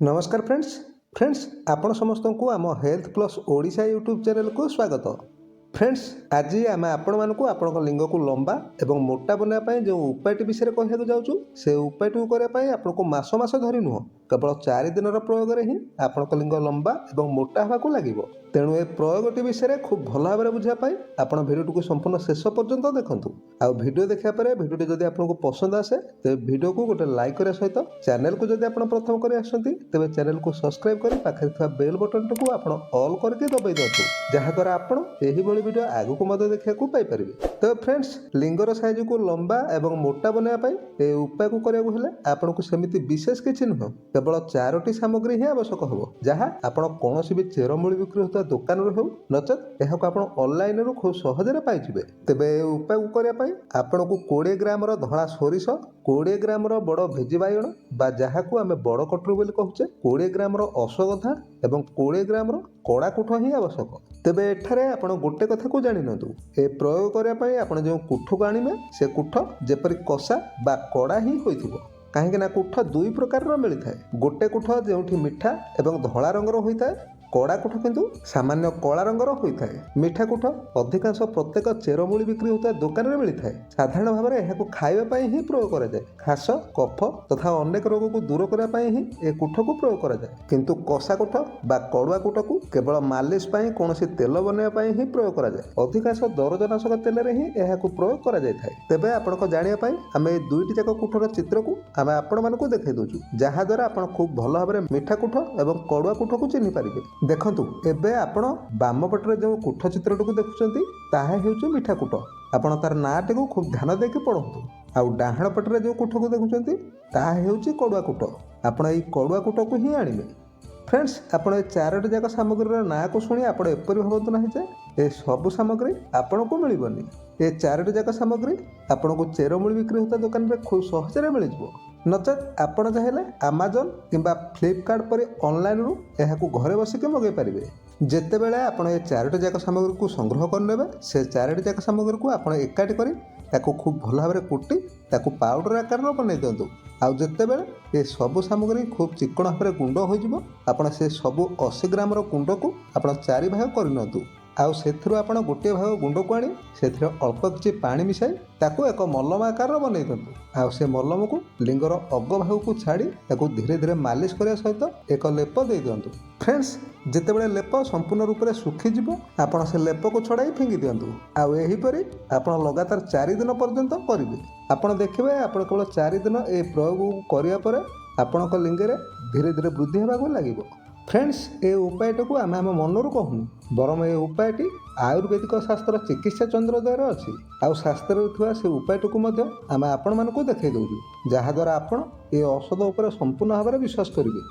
नमस्कार फ्रेंड्स आपण समस्त को आम health plus Odisha YouTube channel को स्वागत। फ्रेंड्स आज आम आपण मानक आपण लिंग को लंबा एवं मोटा बनाया जो उपाय विषय कहना जाऊँ से उपाय करने आपको मास मास धरी नुह केवल 4 दिन प्रयोग ही आपण लिंग लंबा एवं मोटा होगा लगे। तेणु ए प्रयोगटी विषय खूब भल भाव बुझापी आप भिडियो को संपूर्ण शेष पर्यंत देखूँ। आउ भिडियो देखा पर भिडियो जब आपको पसंद आसे तेज भिडियो को गोटे लाइक करने सहित चैनल को जब आप प्रथम कर तेज चैनल को सब्सक्राइब कर पाखे बेल बटन को आप ऑल करके दबाई दिखाँ जहाद्वारा आपड़ भिडियो आगू को देखा पाइपर। तो फ्रेंड्स लिंगर साइज को लंबा एवं मोटा बनायापी उपाय को करने आपन को सेमती विशेष किसी नुह केवल 4टी सामग्री ही आवश्यक हम जहाँ आपड़ कौन भी चेरमूली बिक्री होता दुकान हो नचेत यह ऑनलाइन रू खूब सहजरे पाइबे। तेबे उपाय को करने आपन को 20 ग्राम धड़ा सोरिष 20 ग्राम बड़ भेजी बाइगण बा जहाँ को आम बड़ कटरू बोली कहूचे 20 ग्राम अश्वगंधा एवं 20 ग्राम कड़ा कुठ ही आवश्यक। तेबे एठारे आपण गोटे कथा को जानि नथु ए प्रयोग करने आपण जो कुठ को आनिबे से कुठ जेपरि कषा बा कड़ा ही होइथिबो कहीं कुठ दुई प्रकार मिलता है। गोटे कुठ जो मिठा एवं धला रंगर होता है कड़ा कुठ किंतु सामान्य कला रंगर होता है। मिठा कुठ अधिकांश प्रत्येक चेरमूली बिक्री होता दुकान में मिलता है। साधारण भाव में यह खाइबा ही प्रयोग करा जाए। खास कफ तथा अनेक रोग को दूर करने ही ए कुठ को प्रयोग करा जाए किंतु कषा कुठ बा कड़ुआ कुठ को केवल मालिश कौन तेल बनवाई ही प्रयोग करा जाए। अधिकांश दरजनाशक तेल ही यह प्रयोग करा जाए। तेबे आपन जानापी आम ए दुईटी जाक कुठर चित्र को आम आपण मानक देखा दूँ जहाद्वारा आप खूब भल भाव में मिठा कुठ और कड़ुआ कुठ को चिन्ह पारे। देखंतु एबे आपण बाम पटरे जो कुठ चित्रटी को देखुछंती ताहा हेउछु मिठा कुठ आपण तार नाटी को खूब ध्यान देके पढंतु। आउ डाहाण पटरे जो कुठ को देखुछंती ताहा हेउछु कड़ुआ कुठ आपण एई कड़ुआ कुठ को ही आनिबे। फ्रेंड्स आपण ए 4टी जाक सामग्रीर ना को शुणी आपण एपरि भाबंतु नाही जे ए सब सामग्री आपण को मिलिबनी। ए 4टी जाक सामग्री आपण को चेरमूली बिक्री होता दुकान रे खूब सहजरे मिल जिवो नचेत आपण चाहेले अमेजन किंबा फ्लिपकार्ट परि ऑनलाइन रू एहाकू घरे बसिके मगै पारिबे। जेते बेले आपण ए 4टी जाक सामग्री को संग्रह करनेबे से 4टी जाक सामग्री को आपण एकाठी करी ताकू खूब भल भाव में कुटी ताकू पाउडर आकार बनै दियंतु। आउ जेते बेले ए सब सामग्री खूब चिकण भाव में गुंड हो जिवो आपण से सब 80 ग्राम गुंड को आपण 4 भाग करनियंतु। आउ सेथिरु आपण गोटे भाग गुंड को आनी सेथिरे अल्प किछि पानी मिसाई ताकू एक मलम आकार बनै दियंतु। आउ से मलम को लिंगर अग भाग को छाड़ी ताकू धीरे धीरे मालिश करने सहित एक लेप दे दियंतु। फ्रेंड्स जेतेबेले लेप संपूर्ण रूप से सुखी जिवो आपण से लेप को छड़ाई फिंगी दियंतु। आउ एही परि आपण लगातार 4 दिन पर्यंत करिवे। आपण देखिबे आपण केवल 4 दिन ए प्रयोग करिया परे आपणक लिंगरे धीरे धीरे वृद्धि हेबाक लागिबो। फ्रेंड्स ए उपायटा को आम मनरू कहूँ बरम ए उपायटी आयुर्वेदिक शास्त्र चिकित्सा चंद्रोदय अच्छी आउ शास्त्र से उपायटी को आम आपण मानक देखा दूँ जहाद्वारा आपण ए औषध उपर संपूर्ण भाव में विश्वास करेंगे।